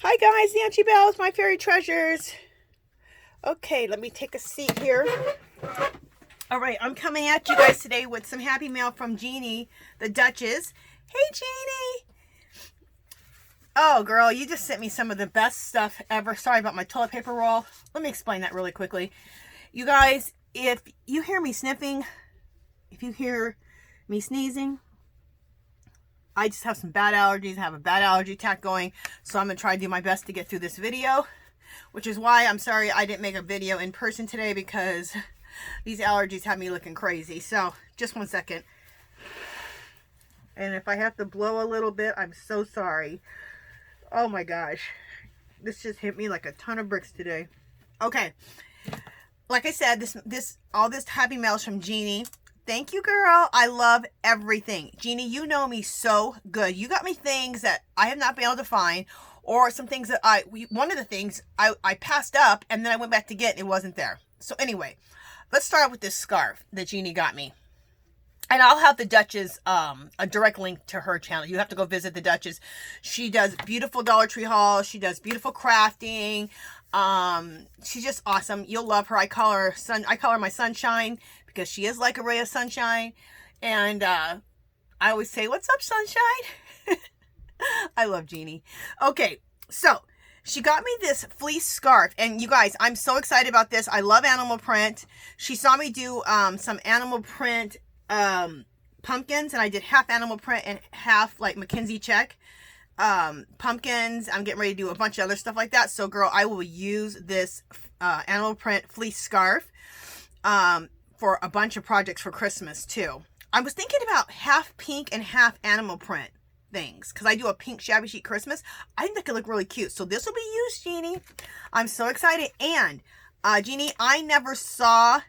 Hi guys, Nancy Bells, my fairy treasures. Okay, let me take a seat here. All right, I'm coming at you guys today with some happy mail from Jeannie, the Duchess. Hey Jeannie! Oh girl, you just sent me some of the best stuff ever. Sorry about my toilet paper roll. Let me explain that really quickly. You guys, if you hear me sniffing, if you hear me sneezing, I just have some bad allergies. I have a bad allergy attack going. So I'm going to try to do my best to get through this video. Which is why I'm sorry I didn't make a video in person today. Because these allergies have me looking crazy. So just one second. And if I have to blow a little bit, I'm so sorry. Oh my gosh. This just hit me like a ton of bricks today. Okay. Like I said, all this happy mail is from Jeannie. Thank you, girl. I love everything. Jeannie, you know me so good. You got me things that I have not been able to find, or some things that one of the things I passed up and then I went back to get and it wasn't there. So anyway, let's start with this scarf that Jeannie got me. And I'll have the Duchess, a direct link to her channel. You have to go visit the Duchess. She does beautiful Dollar Tree hauls. She does beautiful crafting. She's just awesome. You'll love her. I call her my sunshine because she is like a ray of sunshine. And I always say, "What's up, sunshine?" I love Jeannie. Okay, so she got me this fleece scarf, and you guys, I'm so excited about this. I love animal print. She saw me do some animal print pumpkins, and I did half animal print and half like Mackenzie check pumpkins. I'm getting ready to do a bunch of other stuff like that. So girl, I will use this animal print fleece scarf for a bunch of projects for Christmas too. I was thinking about half pink and half animal print things because I do a pink shabby chic Christmas. I think that could look really cute. So this will be used, Jeannie. I'm so excited. And Jeannie, I never saw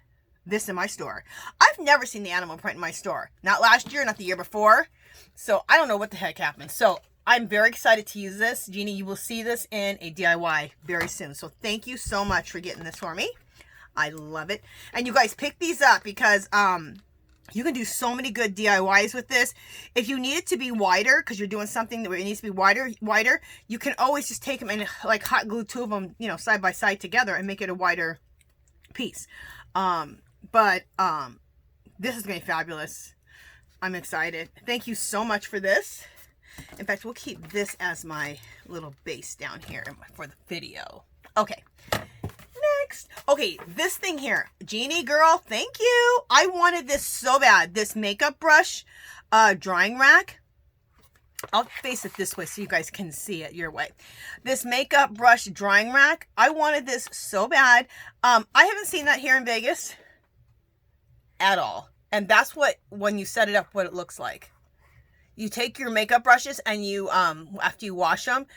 this in my store. I've never seen the animal print in my store. Not last year, not the year before. So I don't know what the heck happened. So I'm very excited to use this. Jeannie, you will see this in a DIY very soon. So thank you so much for getting this for me. I love it. And you guys pick these up because you can do so many good DIYs with this. If you need it to be wider, because you're doing something where it needs to be wider, you can always just take them and like hot glue two of them, side by side together and make it a wider piece. But this is going to be fabulous. I'm excited. Thank you so much for this. In fact, we'll keep this as my little base down here for the video. Okay. Next. Okay, this thing here. Jeannie, girl, thank you. I wanted this so bad. This makeup brush drying rack. I'll face it this way so you guys can see it your way. This makeup brush drying rack. I wanted this so bad. I haven't seen that here in Vegas at all. And that's when you set it up, what it looks like. You take your makeup brushes and you, after you wash them,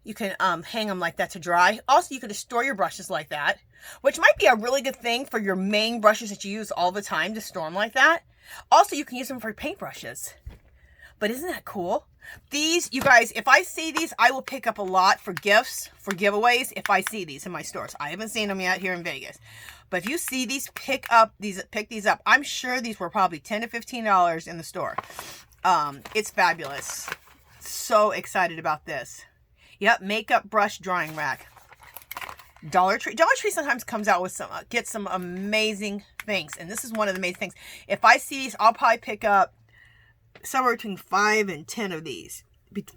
you can hang them like that to dry. Also, you can just store your brushes like that, which might be a really good thing for your main brushes that you use all the time to store them like that. Also, you can use them for paintbrushes. But isn't that cool? These, you guys, if I see these, I will pick up a lot for gifts, for giveaways, if I see these in my stores. I haven't seen them yet here in Vegas. But if you see these, pick these up. I'm sure these were probably $10 to $15 in the store. It's fabulous. So excited about this. Yep, makeup brush drying rack. Dollar Tree sometimes comes out with gets some amazing things. And this is one of the amazing things. If I see these, I'll probably pick up somewhere between 5 and 10 of these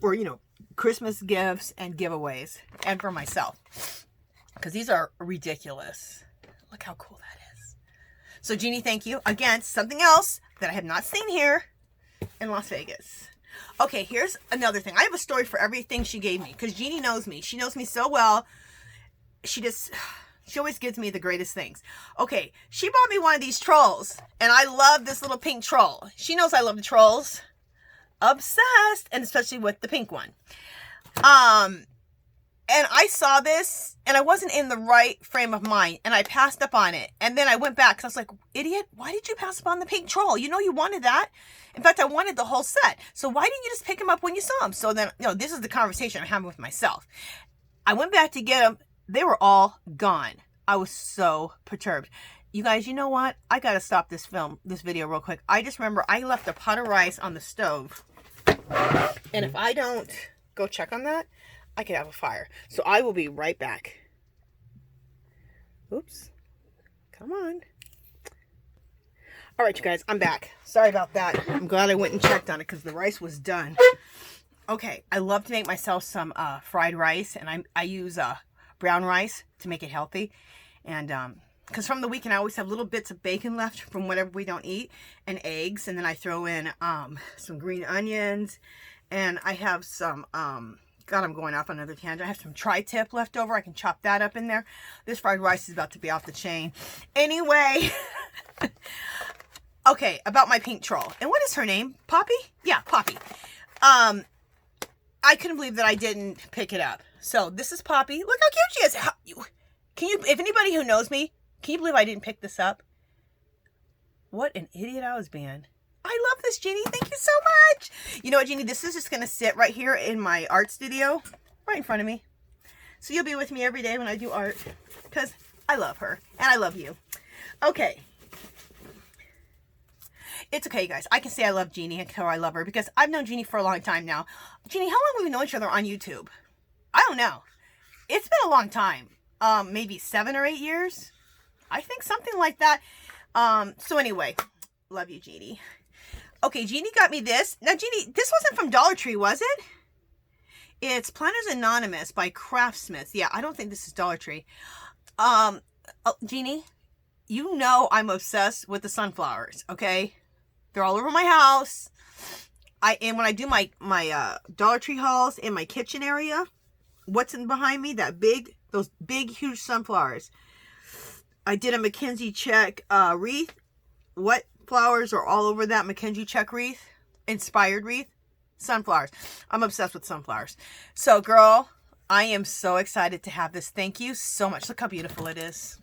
for, Christmas gifts and giveaways, and for myself. Because these are ridiculous. Look how cool that is. So Jeannie, thank you. Again, something else that I have not seen here in Las Vegas. Okay, here's another thing. I have a story for everything she gave me because Jeannie knows me. She knows me so well. She always gives me the greatest things. Okay, she bought me one of these trolls, and I love this little pink troll. She knows I love the trolls. Obsessed, and especially with the pink one. And I saw this, and I wasn't in the right frame of mind, and I passed up on it. And then I went back, because I was like, idiot, why did you pass up on the pink troll? You know you wanted that. In fact, I wanted the whole set. So why didn't you just pick them up when you saw them? So then, this is the conversation I'm having with myself. I went back to get them. They were all gone. I was so perturbed. You guys, you know what? I got to stop this video real quick. I just remember I left a pot of rice on the stove. And if I don't go check on that, I could have a fire. So I will be right back. Oops. Come on. All right, you guys, I'm back. Sorry about that. I'm glad I went and checked on it because the rice was done. Okay, I love to make myself some fried rice, and I use brown rice to make it healthy. And because from the weekend I always have little bits of bacon left from whatever we don't eat, and eggs, and then I throw in some green onions, and I have some God, I'm going off on another tangent. I have some tri-tip left over. I can chop that up in there. This fried rice is about to be off the chain. Anyway, okay, about my pink troll. And what is her name? Poppy? Yeah, Poppy. I couldn't believe that I didn't pick it up. So this is Poppy. Look how cute she is. Can you, if anybody who knows me, can you believe I didn't pick this up? What an idiot I was being. I love this, Jeannie. Thank you so much. You know what, Jeannie? This is just going to sit right here in my art studio, right in front of me. So you'll be with me every day when I do art, because I love her, and I love you. Okay. It's okay, guys. I can say I love Jeannie and how I love her, because I've known Jeannie for a long time now. Jeannie, how long have we known each other on YouTube? I don't know. It's been a long time. Maybe 7 or 8 years. I think something like that. So anyway, love you, Jeannie. Okay, Jeannie got me this. Now, Jeannie, this wasn't from Dollar Tree, was it? It's Planners Anonymous by Craftsmith. Yeah, I don't think this is Dollar Tree. Jeannie, you know I'm obsessed with the sunflowers, okay? They're all over my house. And when I do my Dollar Tree hauls in my kitchen area, what's in behind me? Those big, huge sunflowers. I did a Mackenzie check wreath. What flowers are all over that Mackenzie check wreath? Inspired wreath? Sunflowers. I'm obsessed with sunflowers. So, girl, I am so excited to have this. Thank you so much. Look how beautiful it is.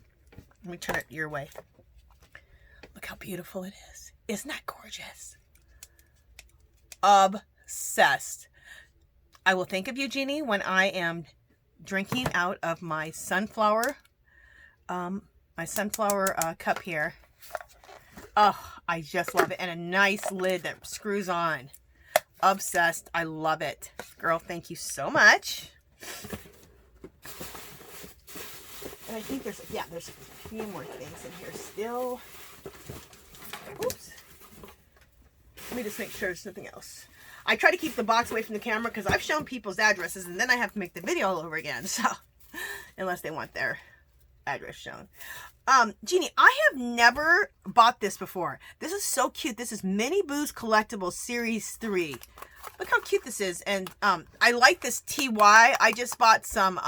Let me turn it your way. Look how beautiful it is. Isn't that gorgeous? Obsessed. I will think of you, Jeannie, when I am drinking out of my sunflower cup here. Oh, I just love it. And a nice lid that screws on. Obsessed. I love it. Girl, thank you so much. And I think there's a few more things in here still. Oops. Let me just make sure there's nothing else. I try to keep the box away from the camera because I've shown people's addresses and then I have to make the video all over again. So, unless they want their address shown. Jeannie, I have never bought this before. This is so cute. This is Mini Boo's Collectibles Series 3. Look how cute this is. And I like this TY. I just bought some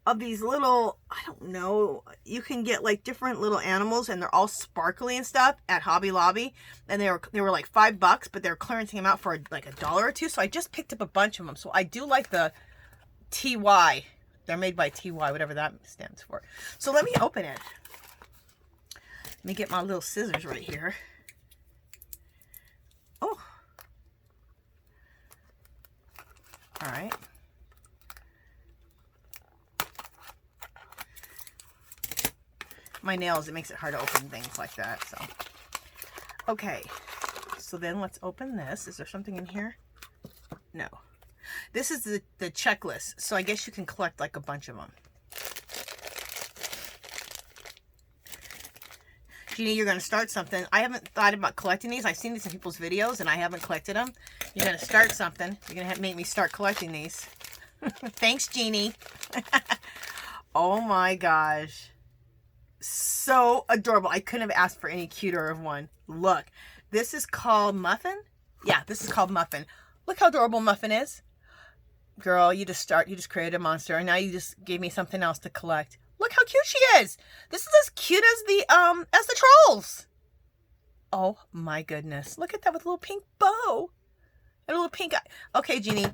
of these little, I don't know, you can get like different little animals and they're all sparkly and stuff at Hobby Lobby. And they were like $5, but they're clearancing them out for like $1 or $2. So I just picked up a bunch of them. So I do like the TY. They're made by TY, whatever that stands for. So let me open it. Let me get my little scissors right here. Oh. All right. My nails, it makes it hard to open things like that. So, okay. So then let's open this. Is there something in here? No. This is the checklist, so I guess you can collect like a bunch of them. Jeannie, you're going to start something. I haven't thought about collecting these. I've seen these in people's videos, and I haven't collected them. You're going to start something. You're going to make me start collecting these. Thanks, Jeannie. Oh, my gosh. So adorable. I couldn't have asked for any cuter of one. Look. This is called Muffin? Yeah, this is called Muffin. Look how adorable Muffin is. Girl, you just created a monster, and now you just gave me something else to collect. Look how cute she is. This is as cute as the trolls. Oh my goodness. Look at that with a little pink bow. And a little pink eye. Okay, Jeannie.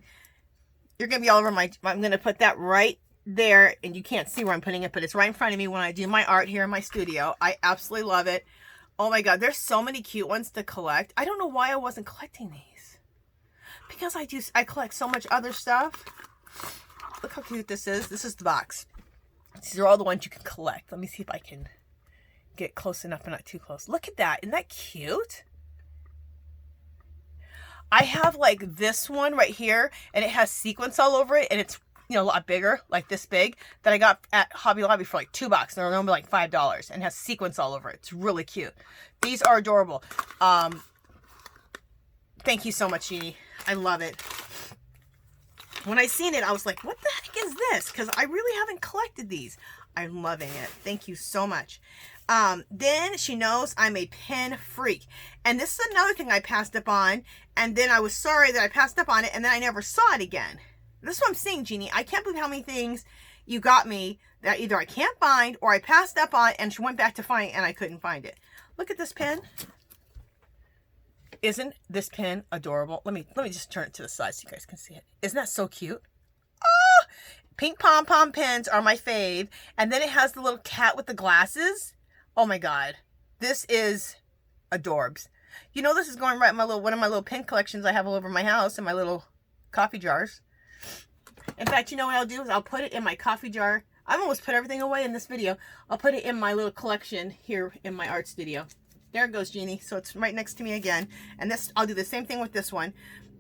You're going to be all over I'm going to put that right there, and you can't see where I'm putting it, but it's right in front of me when I do my art here in my studio. I absolutely love it. Oh my God, there's so many cute ones to collect. I don't know why I wasn't collecting these. Because I collect so much other stuff. Look how cute this is. This is the box. These are all the ones you can collect. Let me see if I can get close enough but not too close. Look at that. Isn't that cute? I have like this one right here, and it has sequins all over it, and it's, you know, a lot bigger, like this big, that I got at Hobby Lobby for like $2. They're normally like $5, and has sequins all over it. It's really cute. These are adorable. Thank you so much, Jeannie. I love it. When I seen it, I was like, what the heck is this? Because I really haven't collected these. I'm loving it. Thank you so much. Then she knows I'm a pen freak. And this is another thing I passed up on. And then I was sorry that I passed up on it. And then I never saw it again. This is what I'm saying, Jeannie. I can't believe how many things you got me that either I can't find or I passed up on and she went back to find it and I couldn't find it. Look at this pen. Isn't this pen adorable? Let me just turn it to the side so you guys can see it. Isn't that so cute? Oh, pink pom-pom pens are my fave. And then it has the little cat with the glasses. Oh my God. This is adorbs. You know, this is going right in my little, one of my little pen collections I have all over my house in my little coffee jars. In fact, you know what I'll do is I'll put it in my coffee jar. I've almost put everything away in this video. I'll put it in my little collection here in my art studio. There it goes, Jeannie. So it's right next to me again. And this, I'll do the same thing with this one.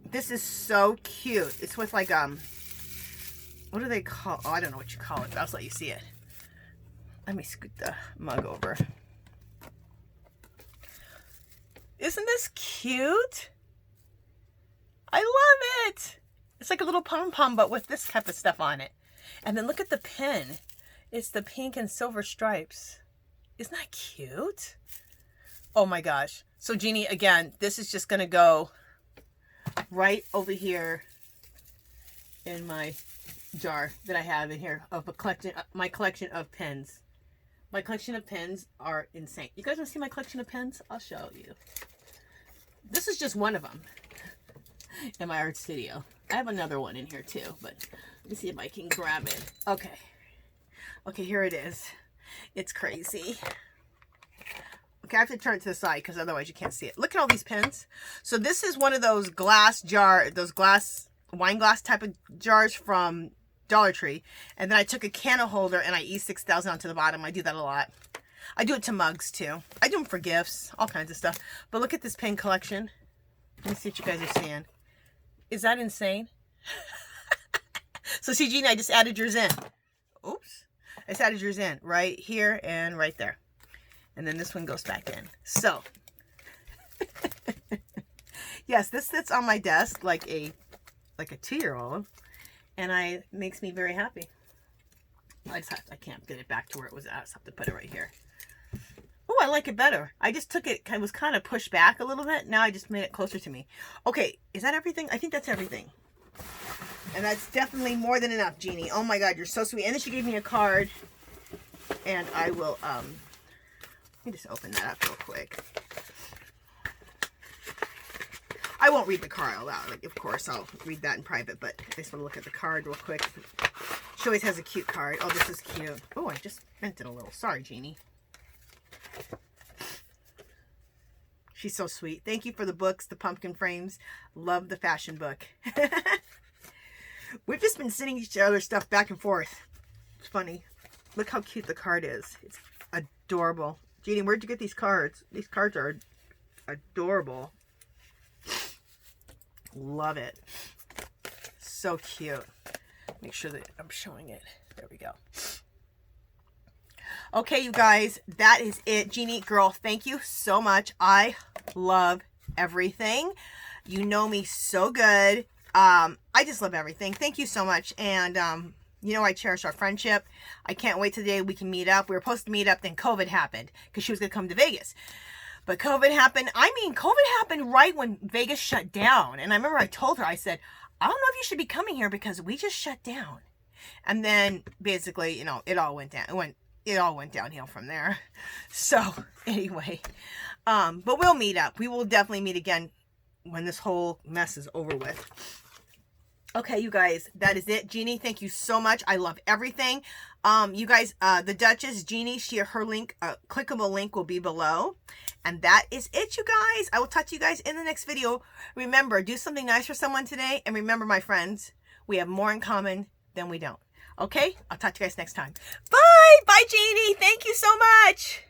This is so cute. It's with like, what do they call? Oh, I don't know what you call it, but I'll just let you see it. Let me scoot the mug over. Isn't this cute? I love it. It's like a little pom-pom, but with this type of stuff on it. And then look at the pen. It's the pink and silver stripes. Isn't that cute? Oh my gosh. So Jeannie, again, this is just going to go right over here in my jar that I have in here of a collection, my collection of pens. My collection of pens are insane. You guys want to see my collection of pens? I'll show you. This is just one of them in my art studio. I have another one in here too, but let me see if I can grab it. Okay. Okay, here it is. It's crazy. Okay, I have to turn it to the side because otherwise you can't see it. Look at all these pens. So this is one of those glass jar, those glass, wine glass type of jars from Dollar Tree. And then I took a candle holder and I E6000 onto the bottom. I do that a lot. I do it to mugs too. I do them for gifts, all kinds of stuff. But look at this pen collection. Let me see what you guys are seeing. Is that insane? So see, Jeannie, I just added yours in. Oops. I just added yours in right here and right there. And then this one goes back in. So, yes, this sits on my desk like a 2-year-old. And it makes me very happy. I can't get it back to where it was at. I just have to put it right here. Oh, I like it better. I just took it, I was kind of pushed back a little bit. Now I just made it closer to me. Okay, is that everything? I think that's everything. And that's definitely more than enough, Jeannie. Oh my God, you're so sweet. And then she gave me a card. And I will, let me just open that up real quick. I won't read the card out loud. Like, of course, I'll read that in private, but I just want to look at the card real quick. She always has a cute card. Oh, this is cute. Oh, I just bent it a little. Sorry, Jeannie. She's so sweet. Thank you for the books, the pumpkin frames. Love the fashion book. We've just been sending each other stuff back and forth. It's funny. Look how cute the card is. It's adorable. Jeannie, where'd you get these cards? These cards are adorable. Love it. So cute. Make sure that I'm showing it. There we go. Okay, you guys, that is it. Jeannie, girl, thank you so much. I love everything. You know me so good. I just love everything. Thank you so much. And, you know, I cherish our friendship. I can't wait till the day we can meet up. We were supposed to meet up, then COVID happened because she was going to come to Vegas. But COVID happened. I mean, COVID happened right when Vegas shut down. And I remember I told her, I said, I don't know if you should be coming here because we just shut down. And then basically, you know, it all went down. It all went downhill from there. So anyway, but we'll meet up. We will definitely meet again when this whole mess is over with. Okay, you guys, that is it. Jeannie, thank you so much. I love everything. You guys, the Duchess, Jeannie, her link, clickable link will be below. And that is it, you guys. I will talk to you guys in the next video. Remember, do something nice for someone today. And remember, my friends, we have more in common than we don't. Okay? I'll talk to you guys next time. Bye! Bye, Jeannie! Thank you so much!